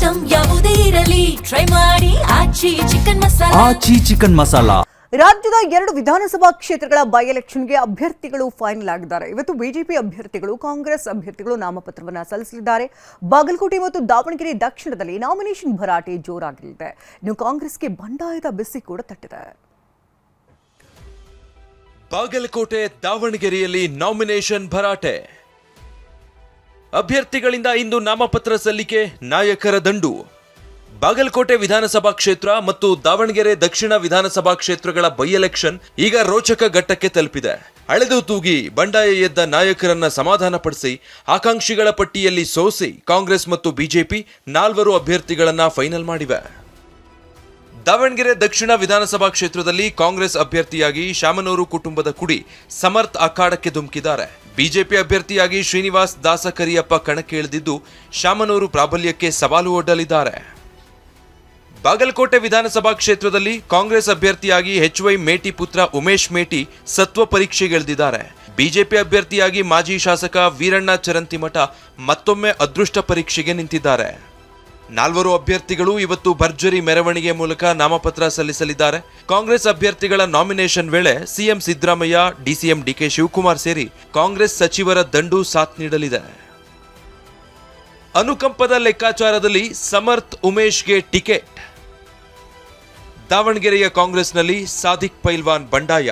Item ಯಾವುದೇ ಇರಲಿ try ಮಾಡಿ ಆಚಿ ಚಿಕನ್ ಮಸಾಲಾ. ರಾಜ್ಯದ 2 ವಿಧಾನಸಭಾ ಕ್ಷೇತ್ರಗಳ ಬೈ ಎಲೆಕ್ಷನ್ಗೆ ಅಭ್ಯರ್ಥಿಗಳು ಫೈನಲ್ ಆಗಿದ್ದಾರೆ. ಇವತ್ತು ಬಿಜೆಪಿ ಅಭ್ಯರ್ಥಿಗಳು ಕಾಂಗ್ರೆಸ್ ಅಭ್ಯರ್ಥಿಗಳು ನಾಮಪತ್ರವನ್ನು ಸಲ್ಲಿಸಲಿದ್ದಾರೆ. ಬಾಗಲಕೋಟೆ ಮತ್ತು ದಾವಣಗೆರೆ ದಕ್ಷಿಣದಲ್ಲಿ ನಾಮಿನೇಷನ್ ಭರಾಟೆ ಜೋರಾಗಲಿದೆ. ಇನ್ನು ಕಾಂಗ್ರೆಸ್ಗೆ ಬಂಡಾಯದ ಬಿಸಿ ಕೂಡ ತಟ್ಟಿದೆ. ಬಾಗಲಕೋಟೆ ದಾವಣಗೆರೆಯಲ್ಲಿ ನಾಮಿನೇಷನ್ ಭರಾಟೆ. ಅಭ್ಯರ್ಥಿಗಳಿಂದ ಇಂದು ನಾಮಪತ್ರ ಸಲ್ಲಿಕೆ, ನಾಯಕರ ದಂಡು. ಬಾಗಲಕೋಟೆ ವಿಧಾನಸಭಾ ಕ್ಷೇತ್ರ ಮತ್ತು ದಾವಣಗೆರೆ ದಕ್ಷಿಣ ವಿಧಾನಸಭಾ ಕ್ಷೇತ್ರಗಳ ಬೈ ಎಲೆಕ್ಷನ್ ಈಗ ರೋಚಕ ಘಟ್ಟಕ್ಕೆ ತಲುಪಿದೆ. ಅಳೆದು ತೂಗಿ ಬಂಡಾಯ ಎದ್ದ ನಾಯಕರನ್ನ ಸಮಾಧಾನಪಡಿಸಿ ಆಕಾಂಕ್ಷಿಗಳ ಪಟ್ಟಿಯಲ್ಲಿ ಸೋಸಿ ಕಾಂಗ್ರೆಸ್ ಮತ್ತು ಬಿಜೆಪಿ 4 ಅಭ್ಯರ್ಥಿಗಳನ್ನ ಫೈನಲ್ ಮಾಡಿವೆ. ದಾವಣಗೆರೆ ದಕ್ಷಿಣ ವಿಧಾನಸಭಾ ಕ್ಷೇತ್ರದಲ್ಲಿ ಕಾಂಗ್ರೆಸ್ ಅಭ್ಯರ್ಥಿಯಾಗಿ ಶಾಮನೂರು ಕುಟುಂಬದ ಕುಡಿ ಸಮರ್ಥ್ ಅಖಾಡಕ್ಕೆ ಧುಮುಕಿದ್ದಾರೆ. ಬಿಜೆಪಿ ಅಭ್ಯರ್ಥಿಯಾಗಿ ಶ್ರೀನಿವಾಸ್ ದಾಸಕರಿಯಪ್ಪ ಕಣಕ್ಕೆ ಇಳಿದಿದ್ದು ಶಾಮನೂರು ಪ್ರಾಬಲ್ಯಕ್ಕೆ ಸವಾಲು ಒಡ್ಡಲಿದ್ದಾರೆ. ಬಾಗಲಕೋಟೆ ವಿಧಾನಸಭಾ ಕ್ಷೇತ್ರದಲ್ಲಿ ಕಾಂಗ್ರೆಸ್ ಅಭ್ಯರ್ಥಿಯಾಗಿ HY ಮೇಟಿ ಪುತ್ರ ಉಮೇಶ್ ಮೇಟಿ ಸತ್ವ ಪರೀಕ್ಷೆಗಿಳಿದಿದ್ದಾರೆ. ಬಿಜೆಪಿ ಅಭ್ಯರ್ಥಿಯಾಗಿ ಮಾಜಿ ಶಾಸಕ ವೀರಣ್ಣ ಚರಂತಿಮಠ ಮತ್ತೊಮ್ಮೆ ಅದೃಷ್ಟ ಪರೀಕ್ಷೆಗೆ ನಿಂತಿದ್ದಾರೆ. 4 ಅಭ್ಯರ್ಥಿಗಳು ಇವತ್ತು ಭರ್ಜರಿ ಮೆರವಣಿಗೆ ಮೂಲಕ ನಾಮಪತ್ರ ಸಲ್ಲಿಸಲಿದ್ದಾರೆ. ಕಾಂಗ್ರೆಸ್ ಅಭ್ಯರ್ಥಿಗಳ ನಾಮಿನೇಷನ್ ವೇಳೆ CM Siddaramaiah, DCM DK Shivakumar ಸೇರಿ ಕಾಂಗ್ರೆಸ್ ಸಚಿವರ ದಂಡು ಸಾಥ್ ನೀಡಲಿದೆ. ಅನುಕಂಪದ ಲೆಕ್ಕಾಚಾರದಲ್ಲಿ ಸಮರ್ಥ್ ಉಮೇಶ್ಗೆ ಟಿಕೆಟ್. ದಾವಣಗೆರೆಯ ಕಾಂಗ್ರೆಸ್ನಲ್ಲಿ ಸಾದಿಕ್ ಪೈಲ್ವಾನ್ ಬಂಡಾಯ.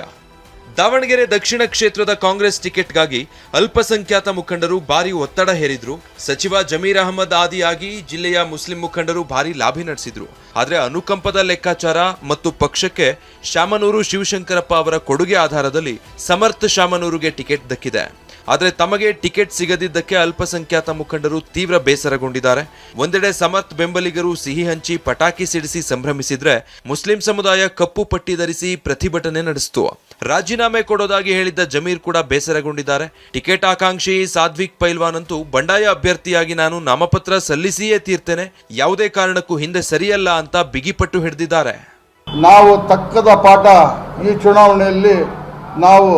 ದಾವಣಗೆರೆ ದಕ್ಷಿಣ ಕ್ಷೇತ್ರದ ಕಾಂಗ್ರೆಸ್ ಟಿಕೆಟ್ಗಾಗಿ ಅಲ್ಪಸಂಖ್ಯಾತ ಮುಖಂಡರು ಭಾರಿ ಒತ್ತಡ ಹೇರಿದ್ರು. ಸಚಿವ ಜಮೀರ್ ಅಹಮದ್ ಆದಿಯಾಗಿ ಜಿಲ್ಲೆಯ ಮುಸ್ಲಿಂ ಮುಖಂಡರು ಭಾರಿ ಲಾಬಿ ನಡೆಸಿದ್ರು. ಆದರೆ ಅನುಕಂಪದ ಲೆಕ್ಕಾಚಾರ ಮತ್ತು ಪಕ್ಷಕ್ಕೆ ಶಾಮನೂರು ಶಿವಶಂಕರಪ್ಪ ಅವರ ಕೊಡುಗೆ ಆಧಾರದಲ್ಲಿ ಸಮರ್ಥ್ ಶಾಮನೂರುಗೆ ಟಿಕೆಟ್ ದಕ್ಕಿದೆ. ಆದರೆ ತಮಗೆ ಟಿಕೆಟ್ ಸಿಗದಿದ್ದಕ್ಕೆ ಅಲ್ಪಸಂಖ್ಯಾತ ಮುಖಂಡರು ತೀವ್ರ ಬೇಸರಗೊಂಡಿದ್ದಾರೆ. ಒಂದೆಡೆ ಸಮರ್ಥ್ ಬೆಂಬಲಿಗರು ಸಿಹಿ ಹಂಚಿ ಪಟಾಕಿ ಸಿಡಿಸಿ ಸಂಭ್ರಮಿಸಿದ್ರೆ, ಮುಸ್ಲಿಂ ಸಮುದಾಯ ಕಪ್ಪು ಪಟ್ಟಿ ಧರಿಸಿ ಪ್ರತಿಭಟನೆ ನಡೆಸಿತು. ರಾಜೀನಾಮೆ ಕೊಡೋದಾಗಿ ಹೇಳಿದ್ದ ಜಮೀರ್ ಕೂಡ ಬೇಸರಗೊಂಡಿದ್ದಾರೆ. ಟಿಕೆಟ್ ಆಕಾಂಕ್ಷಿ ಸಾದ್ವಿಕ್ ಪೈಲ್ವಾನ್ ಅಂತೂ ಬಂಡಾಯ ಅಭ್ಯರ್ಥಿಯಾಗಿ ನಾನು ನಾಮಪತ್ರ ಸಲ್ಲಿಸಿಯೇ ತೀರ್ತೇನೆ, ಯಾವುದೇ ಕಾರಣಕ್ಕೂ ಹಿಂದೆ ಸರಿಯಲ್ಲ ಅಂತ ಬಿಗಿಪಟ್ಟು ಹಿಡಿದಿದ್ದಾರೆ. ನಾವು ತಕ್ಕದ ಪಾಠ ಈ ಚುನಾವಣೆಯಲ್ಲಿ ನಾವು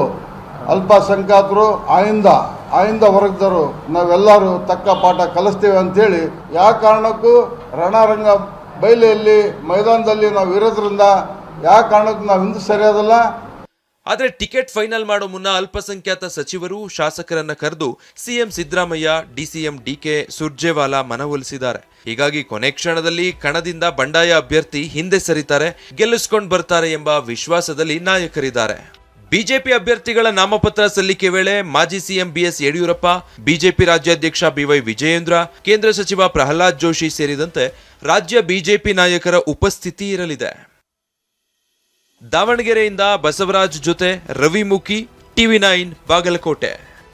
ಅಲ್ಪಸಂಖ್ಯಾತರು ಆಯಿಂದ ವರ್ಗದವರು ನಾವೆಲ್ಲರೂ ತಕ್ಕ ಪಾಠ ಕಲಿಸ್ತೇವೆ ಅಂತೇಳಿ ಯಾವ ಕಾರಣಕ್ಕೂ ರಣರಂಗ ಬಯಲೆಯಲ್ಲಿ ಮೈದಾನದಲ್ಲಿ ನಾವು ಇರೋದ್ರಿಂದ ಯಾವ ಕಾರಣಕ್ಕೂ ನಾವು ಹಿಂದೆ ಸರಿಯಾದಲ್ಲ. ಆದರೆ ಟಿಕೆಟ್ ಫೈನಲ್ ಮಾಡೋ ಮುನ್ನ ಅಲ್ಪಸಂಖ್ಯಾತ ಸಚಿವರು ಶಾಸಕರನ್ನ ಕರೆದು CM Siddaramaiah, DCM DK Surjewala ಮನವೊಲಿಸಿದ್ದಾರೆ. ಹೀಗಾಗಿ ಕೊನೆ ಕ್ಷಣದಲ್ಲಿ ಕಣದಿಂದ ಬಂಡಾಯ ಅಭ್ಯರ್ಥಿ ಹಿಂದೆ ಸರಿತಾರೆ, ಗೆಲ್ಲಿಸಿಕೊಂಡು ಬರ್ತಾರೆ ಎಂಬ ವಿಶ್ವಾಸದಲ್ಲಿ ನಾಯಕರಿದ್ದಾರೆ. ಬಿಜೆಪಿ ಅಭ್ಯರ್ಥಿಗಳ ನಾಮಪತ್ರ ಸಲ್ಲಿಕೆ ವೇಳೆ ಮಾಜಿ ಸಿಎಂ ಬಿಎಸ್ ಯಡಿಯೂರಪ್ಪ, ಬಿಜೆಪಿ ರಾಜ್ಯಾಧ್ಯಕ್ಷ ಬಿವೈ ವಿಜಯೇಂದ್ರ, ಕೇಂದ್ರ ಸಚಿವ ಪ್ರಹ್ಲಾದ್ ಜೋಶಿ ಸೇರಿದಂತೆ ರಾಜ್ಯ ಬಿಜೆಪಿ ನಾಯಕರ ಉಪಸ್ಥಿತಿ ಇರಲಿದೆ. ದಾವಣಗೆರೆಯಿಂದ ಬಸವರಾಜ್ ಜೊತೆ ರವಿಮುಖಿ, ಟಿವಿ9 ಬಾಗಲಕೋಟೆ.